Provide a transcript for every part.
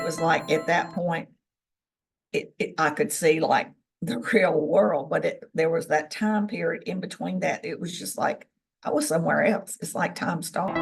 was like at that point, I could see like the real world, but there was that time period in between that. It was just like I was somewhere else. It's like time stopped.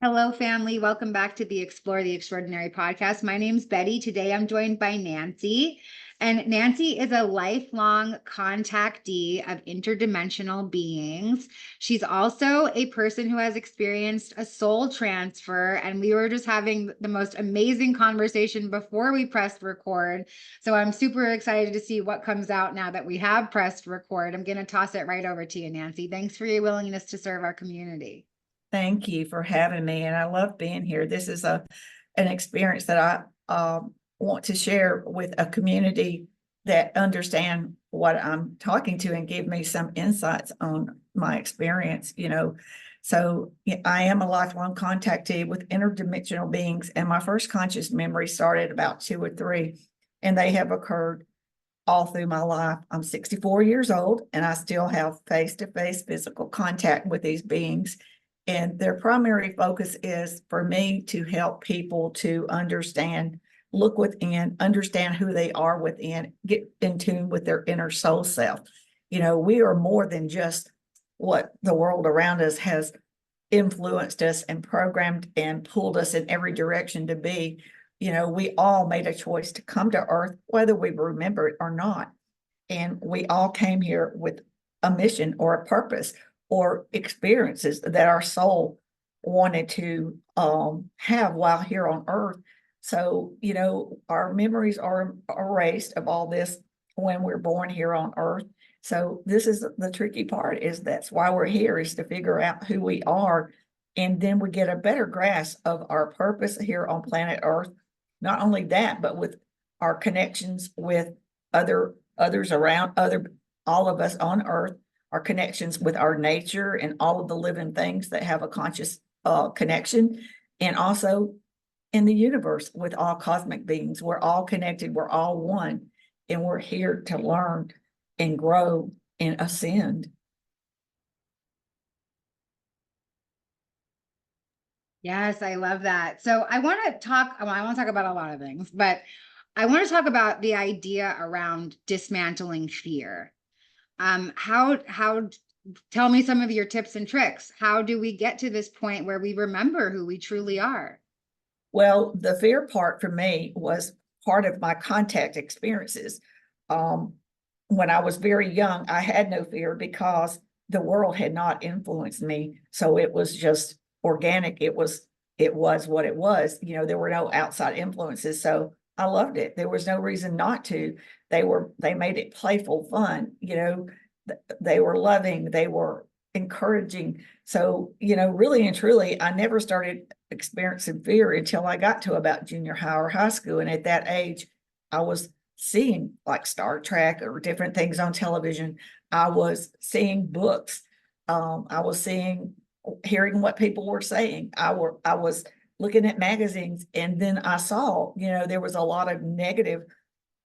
Hello, family. Welcome back to the Explore the Extraordinary podcast. My name's Betty. Today I'm joined by Nancy. And Nancy is a lifelong contactee of interdimensional beings. She's also a person who has experienced a soul transfer. And we were just having the most amazing conversation before we pressed record. So I'm super excited to see what comes out now that we have pressed record. I'm going to toss it right over to you, Nancy. Thanks for your willingness to serve our community. Thank you for having me, and I love being here. This is an experience that I want to share with a community that understand what I'm talking to and give me some insights on my experience. So I am a lifelong contactee with interdimensional beings, and my first conscious memory started about 2 or 3, and they have occurred all through my life. I'm 64 years old, and I still have face-to-face physical contact with these beings. And their primary focus is for me to help people to understand, look within, understand who they are within, get in tune with their inner soul self. We are more than just what the world around us has influenced us and programmed and pulled us in every direction to be. We all made a choice to come to Earth, whether we remember it or not. And we all came here with a mission or a purpose or experiences that our soul wanted to have while here on Earth. So, our memories are erased of all this when we're born here on Earth. So this is the tricky part, is that's why we're here, is to figure out who we are. And then we get a better grasp of our purpose here on planet Earth. Not only that, but with our connections with others around, all of us on Earth, our connections with our nature and all of the living things that have a conscious connection, and also in the universe with all cosmic beings. We're all connected, we're all one, and we're here to learn and grow and ascend. Yes, I love that. So I want to talk about a lot of things, but I want to talk about the idea around dismantling fear. How tell me some of your tips and tricks. How do we get to this point where we remember who we truly are? Well, the fear part for me was part of my contact experiences. When I was very young, I had no fear because the world had not influenced me. So it was just organic. It was what it was. There were no outside influences. So I loved it. There was no reason not to. They made it playful, fun. They were loving. They were encouraging. So, really and truly, I never started experiencing fear until I got to about junior high or high school. And at that age, I was seeing like Star Trek or different things on television. I was seeing books. I was hearing what people were saying. I was looking at magazines, and then I saw, there was a lot of negative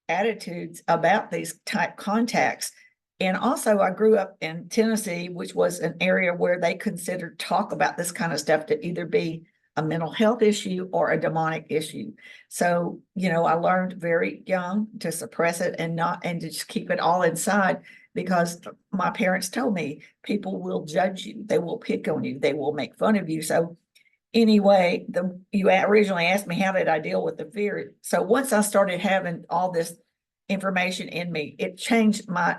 attitudes about these type contacts. And also I grew up in Tennessee, which was an area where they considered talk about this kind of stuff to either be a mental health issue or a demonic issue. So, I learned very young to suppress it and to just keep it all inside, because my parents told me people will judge you. They will pick on you. They will make fun of you. So anyway, you originally asked me, how did I deal with the fear? So once I started having all this information in me, it changed my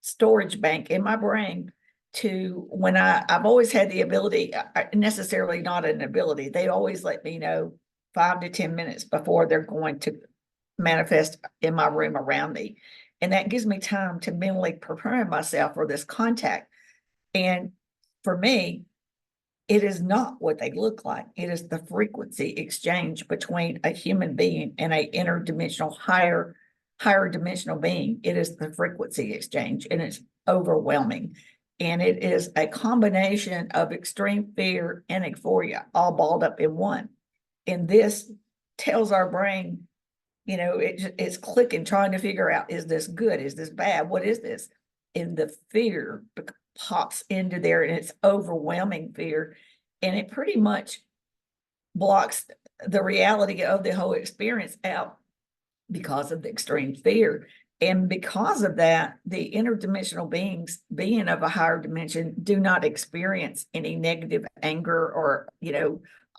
storage bank in my brain to when I've always had the ability, necessarily not an ability. They always let me know 5 to 10 minutes before they're going to manifest in my room around me. And that gives me time to mentally prepare myself for this contact. And for me, it is not what they look like. It is the frequency exchange between a human being and a interdimensional, higher dimensional being. It is the frequency exchange, and it's overwhelming. And it is a combination of extreme fear and euphoria, all balled up in one. And this tells our brain, it's clicking, trying to figure out, is this good? Is this bad? What is this? And the fear pops into there, and it's overwhelming fear. And it pretty much blocks the reality of the whole experience out because of the extreme fear. And because of that, the interdimensional beings, being of a higher dimension, do not experience any negative anger or,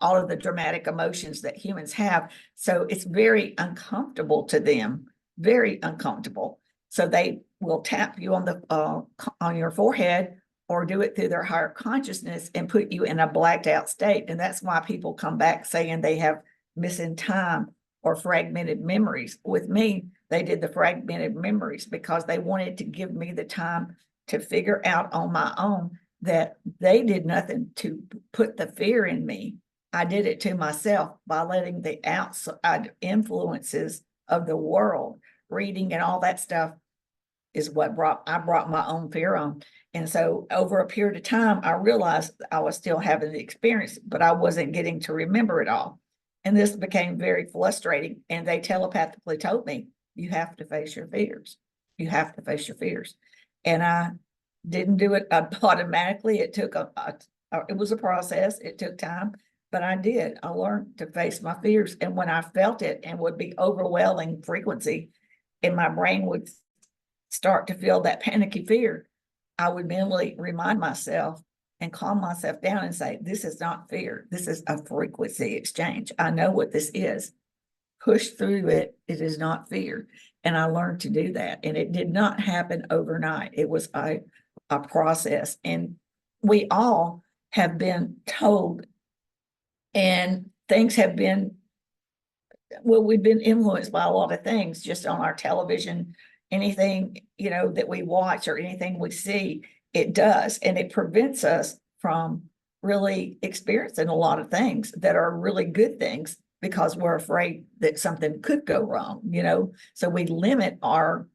all of the dramatic emotions that humans have. So it's very uncomfortable to them, very uncomfortable. So they will tap you on your forehead or do it through their higher consciousness and put you in a blacked out state. And that's why people come back saying they have missing time or fragmented memories. With me, they did the fragmented memories because they wanted to give me the time to figure out on my own that they did nothing to put the fear in me. I did it to myself by letting the outside influences of the world, reading and all that stuff is what I brought my own fear on. And so over a period of time, I realized I was still having the experience, but I wasn't getting to remember it all. And this became very frustrating. And they telepathically told me, you have to face your fears. You have to face your fears. And I didn't do it automatically. It took it was a process. It took time, but I did. I learned to face my fears. And when I felt it and would be overwhelming frequency, and my brain would start to feel that panicky fear, I would mentally remind myself and calm myself down and say, this is not fear. This is a frequency exchange. I know what this is. Push through it. It is not fear. And I learned to do that. And it did not happen overnight. It was a process. And we all have been told, and things have been, well, we've been influenced by a lot of things just on our television, anything, that we watch or anything we see, it does. And it prevents us from really experiencing a lot of things that are really good things because we're afraid that something could go wrong, so we limit our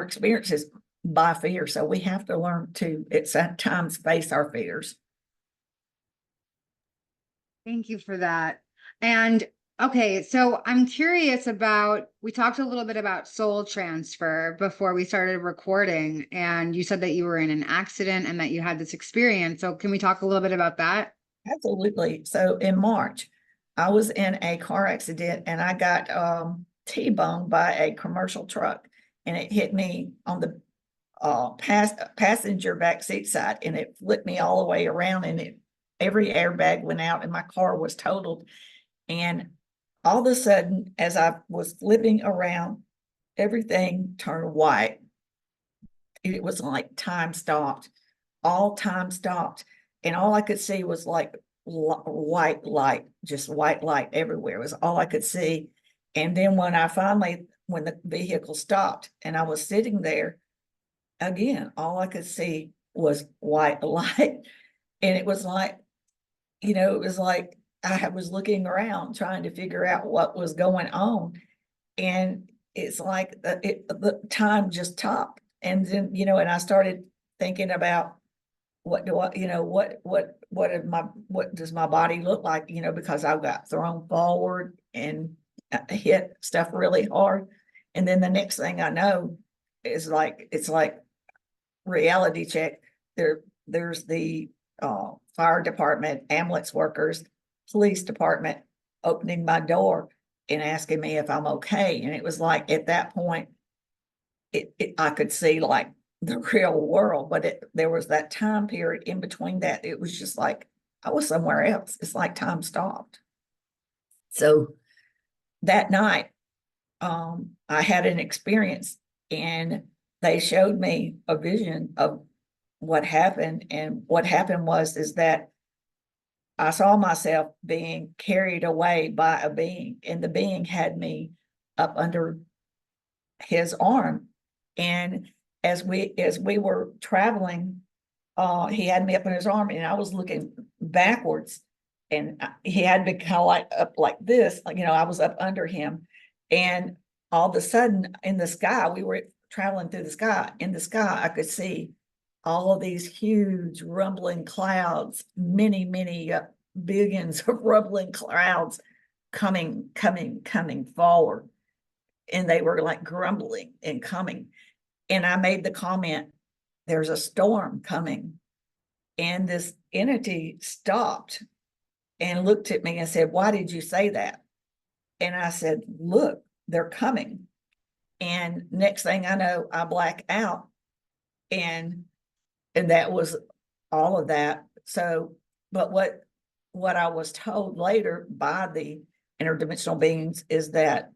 experiences by fear. So we have to learn to at times face our fears. Thank you for that. And okay, so I'm curious we talked a little bit about soul transfer before we started recording, and you said that you were in an accident and that you had this experience. So can we talk a little bit about that? Absolutely. So in March, I was in a car accident and I got T-boned by a commercial truck, and it hit me on the passenger back seat side, and it flipped me all the way around, and every airbag went out and my car was totaled. And all of a sudden, as I was flipping around, everything turned white. It was like time stopped, all time stopped. And all I could see was like white light, just white light everywhere. It was all I could see. And then when the vehicle stopped and I was sitting there, again, all I could see was white light. And it was like, it was like I was looking around trying to figure out what was going on. And it's like the time just stopped. And then, and I started thinking about what does my body look like, because I got thrown forward and hit stuff really hard. And then the next thing I know is it's like reality check. There's the fire department, ambulance workers, police department opening my door and asking me if I'm okay. And it was like at that point, I could see like the real world, but there was that time period in between that. It was just like I was somewhere else. It's like time stopped. So that night, I had an experience, and they showed me a vision of what happened. And what happened is that I saw myself being carried away by a being, and the being had me up under his arm. And as we were traveling, he had me up in his arm, and I was looking backwards, and he had me kind of like up like this, like, I was up under him. And all of a sudden in the sky, we were traveling through the sky. In the sky, I could see all of these huge rumbling clouds, many, many billions of rumbling clouds coming forward. And they were like grumbling and coming. And I made the comment, there's a storm coming. And this entity stopped and looked at me and said, "Why did you say that?" And I said, "Look, they're coming." And next thing I know, I black out, and that was all of that. So, but what I was told later by the interdimensional beings is that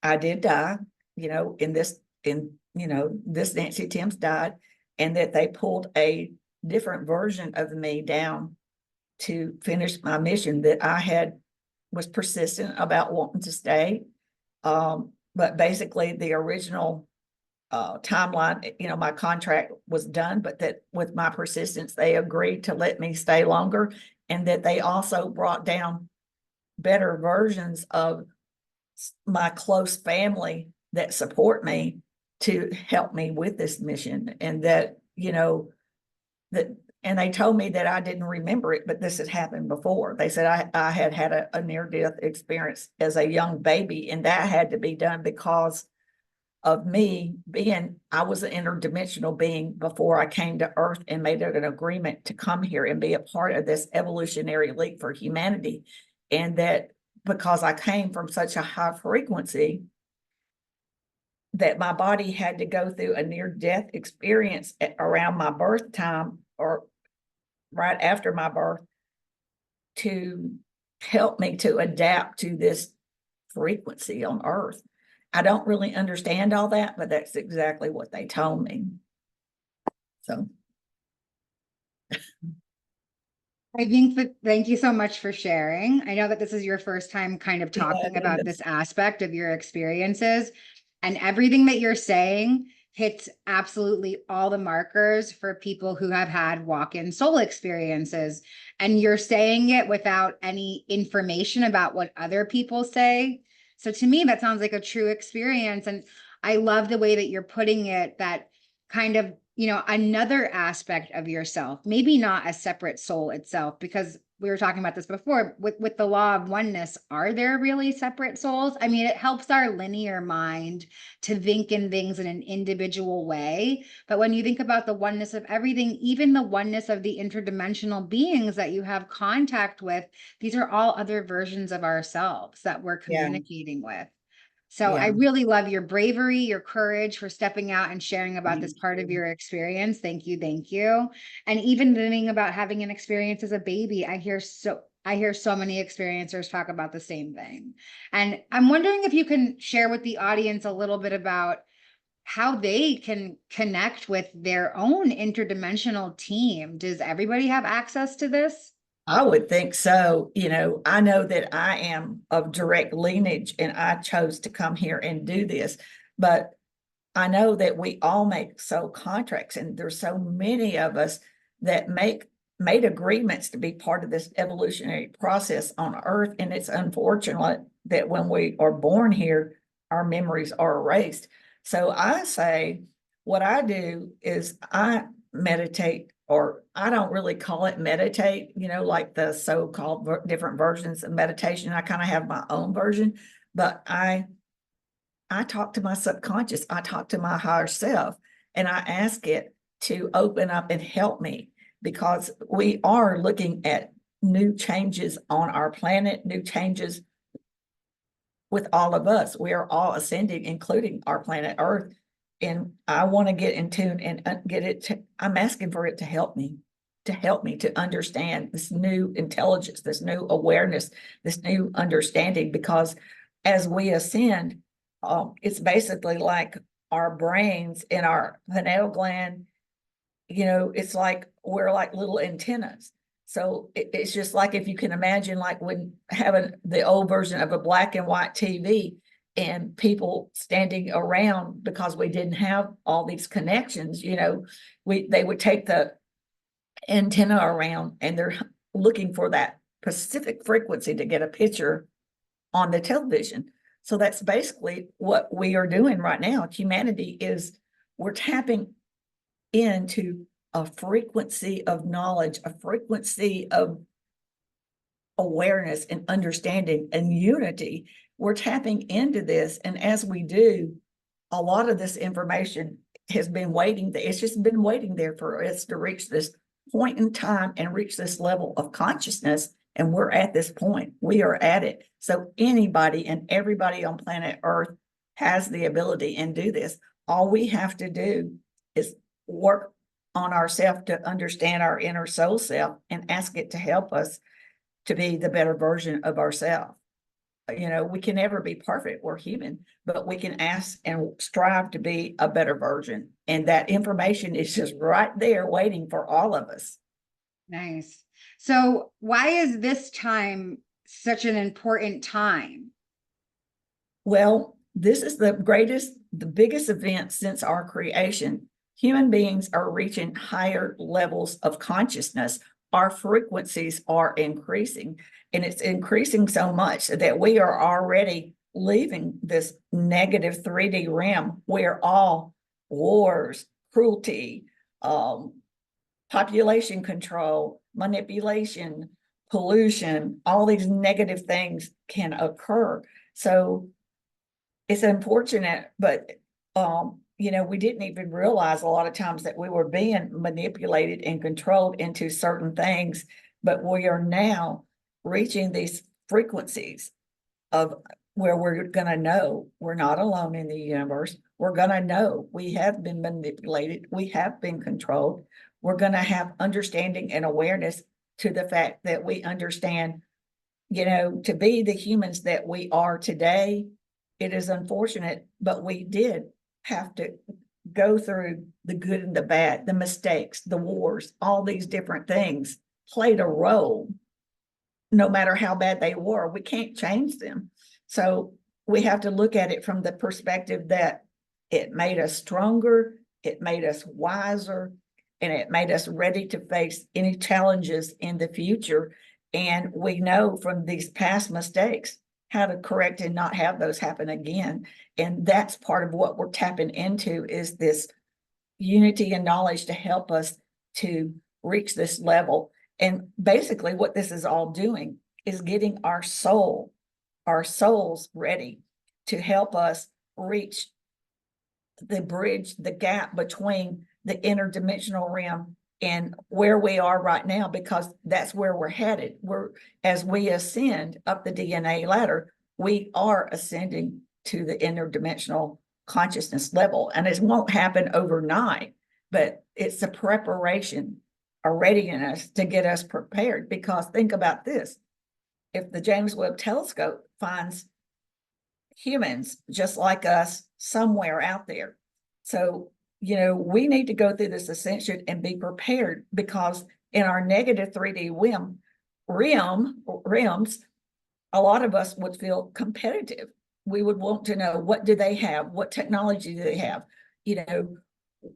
I did die, this Nancy Thames died, and that they pulled a different version of me down to finish my mission, that I was persistent about wanting to stay. But basically the original timeline, my contract was done, but that with my persistence, they agreed to let me stay longer, and that they also brought down better versions of my close family that support me to help me with this mission. And that, and they told me that I didn't remember it, but this had happened before. They said I had a near-death experience as a young baby, and that had to be done because of me I was an interdimensional being before I came to Earth and made an agreement to come here and be a part of this evolutionary leap for humanity. And that because I came from such a high frequency, that my body had to go through a near-death experience around my birth time or right after my birth to help me to adapt to this frequency on Earth. I don't really understand all that, but that's exactly what they told me. So. I think that, thank you so much for sharing. I know that this is your first time kind of talking about this aspect of your experiences, and everything that you're saying hits absolutely all the markers for people who have had walk-in soul experiences. And you're saying it without any information about what other people say. So to me, that sounds like a true experience. And I love the way that you're putting it, that kind of, another aspect of yourself, maybe not a separate soul itself, because we were talking about this before with the law of oneness. Are there really separate souls? I mean, it helps our linear mind to think in things in an individual way. But when you think about the oneness of everything, even the oneness of the interdimensional beings that you have contact with, these are all other versions of ourselves that we're communicating with. So I really love your bravery, your courage for stepping out and sharing about this part of your experience. Thank you. Thank you. And even learning about having an experience as a baby, I hear so many experiencers talk about the same thing. And I'm wondering if you can share with the audience a little bit about how they can connect with their own interdimensional team. Does everybody have access to this? I would think so. I know that I am of direct lineage and I chose to come here and do this, but I know that we all make soul contracts, and there's so many of us that made agreements to be part of this evolutionary process on Earth. And it's unfortunate that when we are born here, our memories are erased. So I say, what I do is I meditate, or I don't really call it meditate, like the so-called different versions of meditation. I kind of have my own version, but I talk to my subconscious, I talk to my higher self, and I ask it to open up and help me, because we are looking at new changes on our planet, new changes with all of us. We are all ascending, including our planet Earth. And I want to get in tune and I'm asking for it to help me to understand this new intelligence, this new awareness, this new understanding, because as we ascend, it's basically like our brains and our pineal gland, it's like we're like little antennas. So it's just like, if you can imagine, like when having the old version of a black and white TV, and people standing around because we didn't have all these connections, they would take the antenna around and they're looking for that specific frequency to get a picture on the television. So that's basically what we are doing right now. Humanity we're tapping into a frequency of knowledge, a frequency of awareness and understanding and unity. We're tapping into this. And as we do, a lot of this information has been waiting. It's just been waiting there for us to reach this point in time and reach this level of consciousness And we're at this point. We are at it. So anybody and everybody on planet Earth has the ability and do this. All we have to do is work on ourselves to understand our inner soul self and ask it to help us to be the better version of ourselves. You know, we can never be perfect. We're human, but we can ask and strive to be a better version. And that information is just right there waiting for all of us. Nice. So why is this time such an important time? Well, this is the biggest event since our creation. Human beings are reaching higher levels of consciousness. Our frequencies are increasing, and it's increasing so much that we are already leaving this negative 3D realm where all wars, cruelty, population control, manipulation, pollution, all these negative things can occur. So it's unfortunate, but you know, we didn't even realize a lot of times that we were being manipulated and controlled into certain things, but we are now reaching these frequencies of where we're going to know we're not alone in the universe. We're going to know we have been manipulated. We have been controlled. We're going to have understanding and awareness to the fact that we understand, you know, to be the humans that we are today. It is unfortunate, but we did have to go through the good and the bad, the mistakes, the wars, all these different things played a role. No matter how bad they were, we can't change them. So we have to look at it from the perspective that it made us stronger, it made us wiser, and it made us ready to face any challenges in the future. And we know from these past mistakes how to correct and not have those happen again. And that's part of what we're tapping into, is this unity and knowledge to help us to reach this level. And basically what this is all doing is getting our souls ready to help us reach the bridge, the gap between the interdimensional realm and where we are right now, because that's where we're headed. As we ascend up the DNA ladder, we are ascending to the interdimensional consciousness level. And it won't happen overnight, but it's a preparation, a readiness to get us prepared. Because think about this: if the James Webb Telescope finds humans just like us somewhere out there, so you know, we need to go through this ascension and be prepared, because in our negative 3D realms, a lot of us would feel competitive. We would want to know, what do they have? What technology do they have? You know,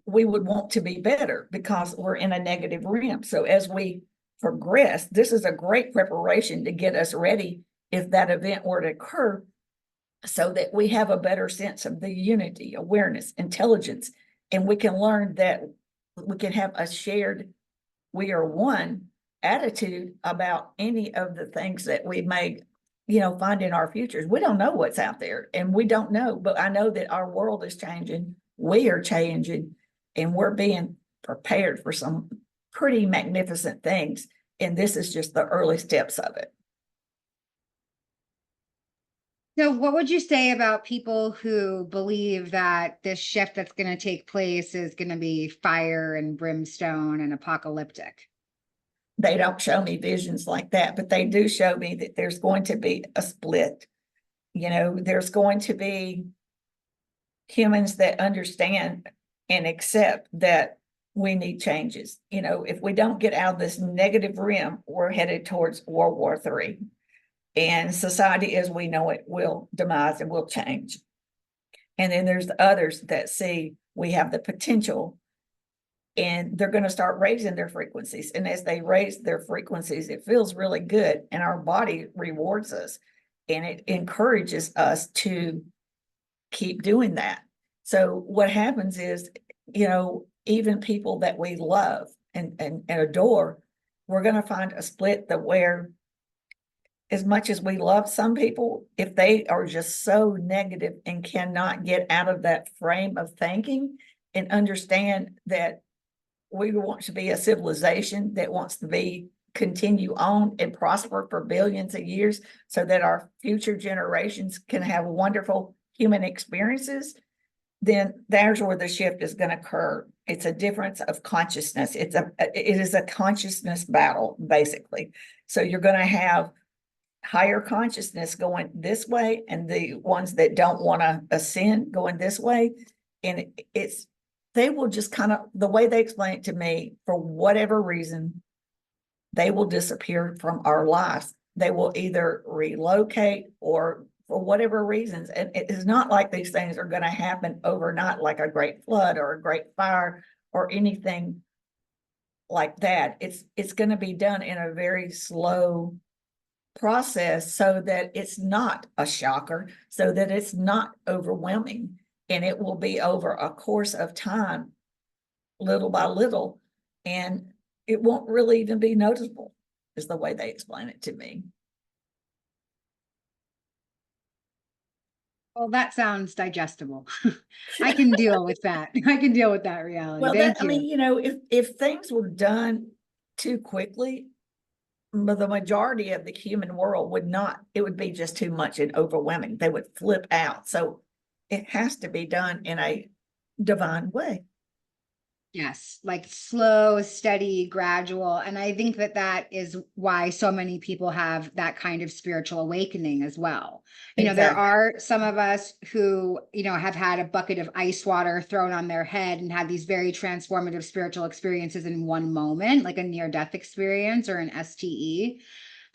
we would want to be better because we're in a negative realm. So as we progress, this is a great preparation to get us ready if that event were to occur, so that we have a better sense of the unity, awareness, intelligence, and we can learn that we can have a shared, we are one attitude about any of the things that we may, you know, find in our futures. We don't know what's out there, and we don't know, but I know that our world is changing. We are changing, and we're being prepared for some pretty magnificent things. And this is just the early steps of it. So what would you say about people who believe that this shift that's going to take place is going to be fire and brimstone and apocalyptic? They don't show me visions like that, but they do show me that there's going to be a split. You know, there's going to be humans that understand and accept that we need changes. You know, if we don't get out of this negative realm, we're headed towards World War III. And society as we know it will demise and will change. And then there's the others that see we have the potential, and they're going to start raising their frequencies. And as they raise their frequencies, it feels really good, and our body rewards us, and it encourages us to keep doing that. So what happens is, you know, even people that we love and adore, we're going to find a split that where, as much as we love some people, if they are just so negative and cannot get out of that frame of thinking and understand that we want to be a civilization that wants to be continue on and prosper for billions of years so that our future generations can have wonderful human experiences, then there's where the shift is going to occur. It's a difference of consciousness. It is a consciousness battle, basically. So you're going to have higher consciousness going this way, and the ones that don't want to ascend going this way. And they will just kind of, the way they explain it to me, for whatever reason, they will disappear from our lives. They will either relocate or for whatever reasons. And it is not like these things are going to happen overnight, like a great flood or a great fire or anything like that. It's going to be done in a very slow process so that it's not a shocker, so that it's not overwhelming. And it will be over a course of time, little by little, and it won't really even be noticeable, is the way they explain it to me. Well, that sounds digestible. I can deal with that. I can deal with that reality. Well, Thank I you. mean, if things were done too quickly, the majority of the human world would not, it would be just too much and overwhelming. They would flip out. So it has to be done in a divine way. Yes, like slow, steady, gradual. And I think that that is why so many people have that kind of spiritual awakening as well. You know, there Exactly. are some of us who, have had a bucket of ice water thrown on their head and had these very transformative spiritual experiences in one moment, like a near-death experience or an STE.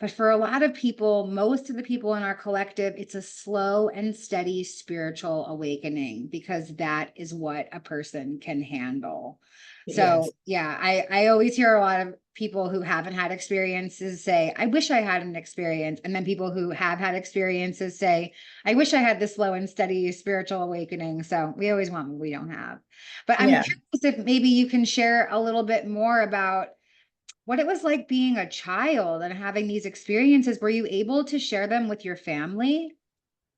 But for a lot of people, most of the people in our collective, it's a slow and steady spiritual awakening because that is what a person can handle. Yes. So yeah, I always hear a lot of people who haven't had experiences say, I wish I had an experience. And then people who have had experiences say, I wish I had this slow and steady spiritual awakening. So we always want what we don't have. But I'm curious if maybe you can share a little bit more about what it was like being a child and having these experiences. Were you able to share them with your family?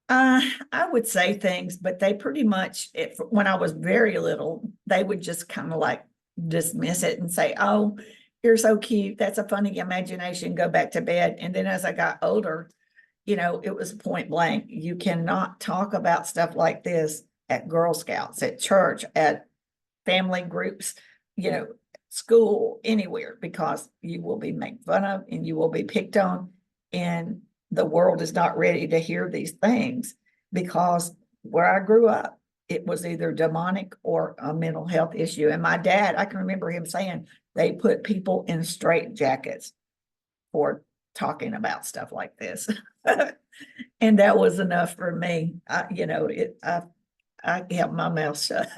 I would say things, but they pretty much, when I was very little, they would just kind of like dismiss it and say, oh, you're so cute. That's a funny imagination. Go back to bed. And then as I got older, it was point blank. You cannot talk about stuff like this at Girl Scouts, at church, at family groups, school, anywhere, because you will be made fun of and you will be picked on. And the world is not ready to hear these things, because where I grew up, it was either demonic or a mental health issue. And my dad, I can remember him saying they put people in straitjackets for talking about stuff like this. And that was enough for me. I kept my mouth shut.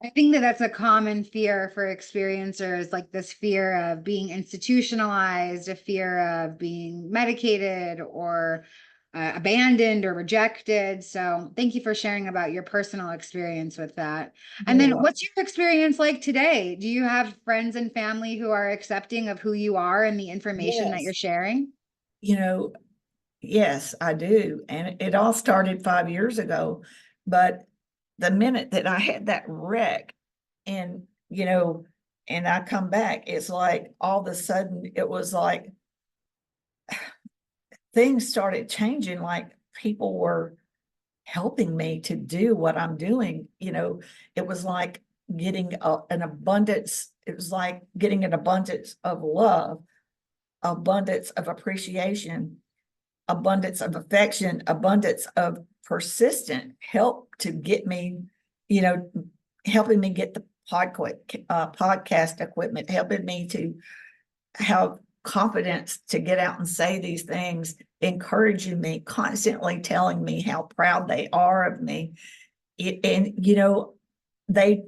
I think that that's a common fear for experiencers, like this fear of being institutionalized, a fear of being medicated or abandoned or rejected. So thank you for sharing about your personal experience with that. And then what's your experience like today? Do you have friends and family who are accepting of who you are and the information that you're sharing? Yes, I do. And it all started 5 years ago. But the minute that I had that wreck and, and I come back, it's like all of a sudden it was like things started changing, like people were helping me to do what I'm doing. It was like getting an abundance. It was like getting an abundance of love, abundance of appreciation, abundance of affection, abundance of persistent help to get me, helping me get the podcast equipment, helping me to have confidence to get out and say these things, encouraging me, constantly telling me how proud they are of me. They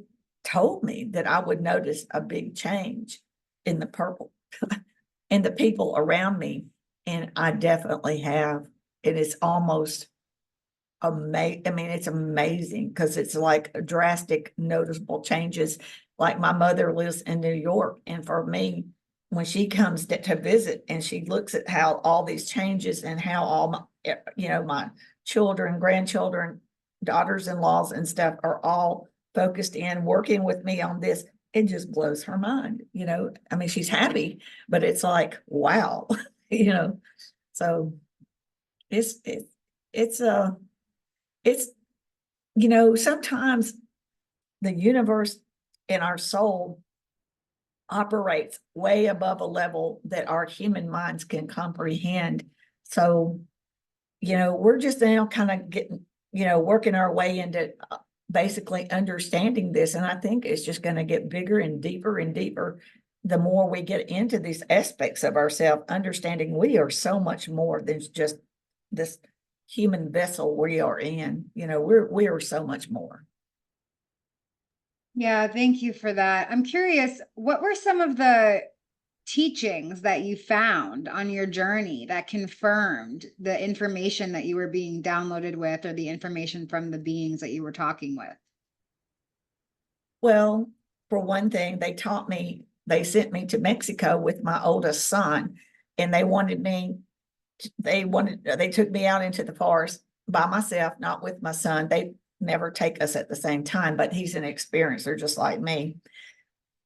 told me that I would notice a big change in the purple and the people around me. And I definitely have. And it's almost amazing. I mean, it's amazing because it's like drastic, noticeable changes. Like my mother lives in New York. And for me, when she comes to visit and she looks at how all these changes and how all my children, grandchildren, daughters-in-laws and stuff are all focused in working with me on this, it just blows her mind, you know. I mean, she's happy, but it's like, wow, you know. So it's it's you know, sometimes the universe and our soul operates way above a level that our human minds can comprehend. So, you know, we're just now kind of getting, you know, working our way into basically understanding this. And I think it's just going to get bigger and deeper the more we get into these aspects of ourselves, understanding we are so much more than just this human vessel we are in. You know, we are so much more. Yeah, thank you for that. I'm curious, what were some of the teachings that you found on your journey that confirmed the information that you were being downloaded with, or the information from the beings that you were talking with? Well, for one thing, they sent me to Mexico with my oldest son, and they took me out into the forest by myself, not with my son. They never take us at the same time, but he's an experiencer just like me.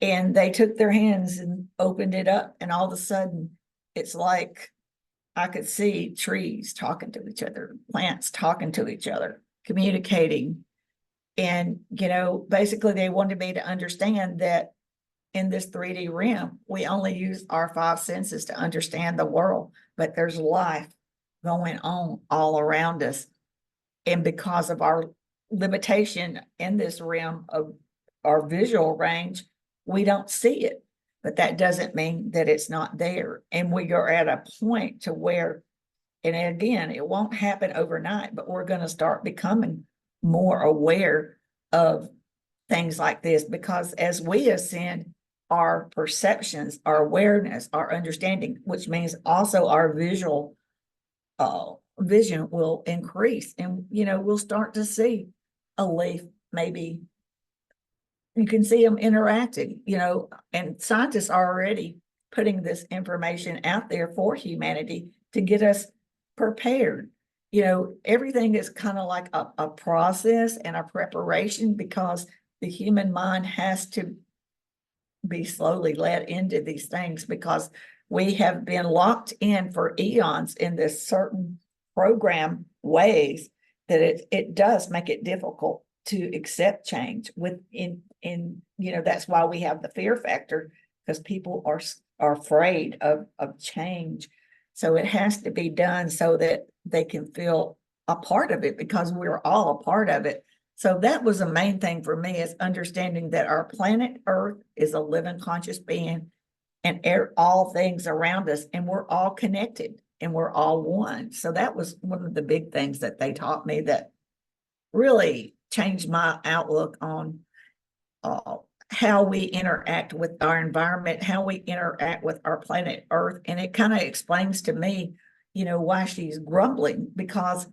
And they took their hands and opened it up, and all of a sudden, it's like I could see trees talking to each other, plants talking to each other, communicating. And, you know, basically they wanted me to understand that in this 3D realm, we only use our five senses to understand the world, but there's life going on all around us. And because of our limitation in this realm of our visual range, we don't see it. But that doesn't mean that it's not there. And we are at a point to where, and again, it won't happen overnight, but we're going to start becoming more aware of things like this, because as we ascend, our perceptions, our awareness, our understanding, which means also our visual vision will increase, and you know, we'll start to see a leaf, maybe you can see them interacting, you know, and scientists are already putting this information out there for humanity to get us prepared. You know, everything is kind of like a process and a preparation, because the human mind has to be slowly led into these things, because we have been locked in for eons in this certain program ways that it does make it difficult to accept change within, you know, that's why we have the fear factor, because people are afraid of change. So it has to be done so that they can feel a part of it, because we're all a part of it. So that was the main thing for me, is understanding that our planet Earth is a living conscious being, and all things around us, and we're all connected and we're all one. So that was one of the big things that they taught me that really changed my outlook on how we interact with our environment, how we interact with our planet Earth. And it kind of explains to me, you know, why she's grumbling, because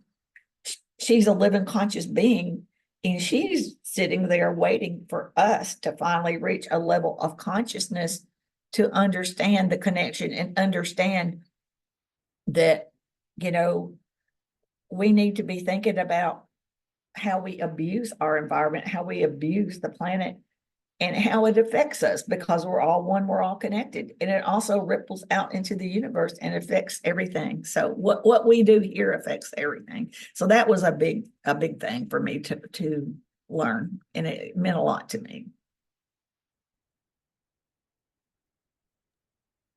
she's a living conscious being, and she's sitting there waiting for us to finally reach a level of consciousness to understand the connection and understand that, you know, we need to be thinking about how we abuse our environment, how we abuse the planet, and how it affects us, because we're all one, we're all connected. And it also ripples out into the universe and affects everything. So what we do here affects everything. So that was a big thing for me to learn, and it meant a lot to me.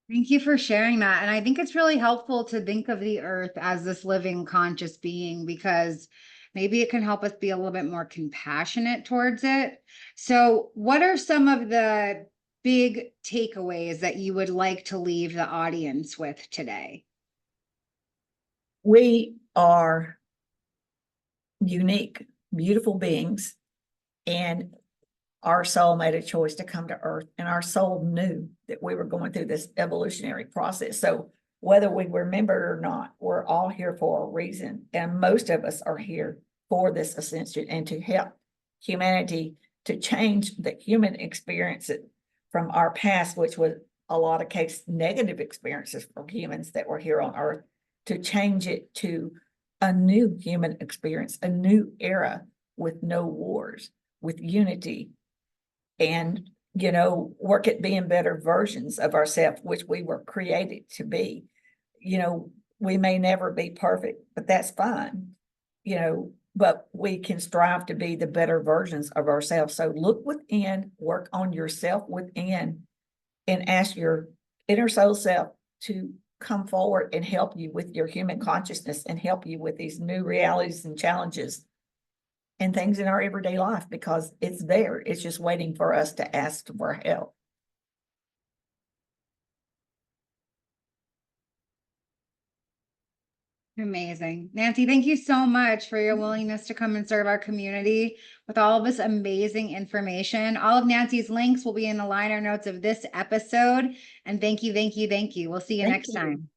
Thank you for sharing that. And I think it's really helpful to think of the earth as this living conscious being, because maybe it can help us be a little bit more compassionate towards it. So what are some of the big takeaways that you would like to leave the audience with today? We are unique, beautiful beings, and our soul made a choice to come to Earth, and our soul knew that we were going through this evolutionary process. So whether we remember it or not, we're all here for a reason. And most of us are here for this ascension and to help humanity to change the human experience from our past, which was a lot of cases negative experiences for humans that were here on Earth, to change it to a new human experience, a new era with no wars, with unity and, work at being better versions of ourselves, which we were created to be. We may never be perfect, but that's fine, but we can strive to be the better versions of ourselves. So look within, work on yourself within, and ask your inner soul self to come forward and help you with your human consciousness and help you with these new realities and challenges and things in our everyday life, because it's there. It's just waiting for us to ask for help. Amazing. Nancy, thank you so much for your willingness to come and serve our community with all of this amazing information. All of Nancy's links will be in the liner notes of this episode. And thank you, thank you, thank you. We'll see you Thank next you. time.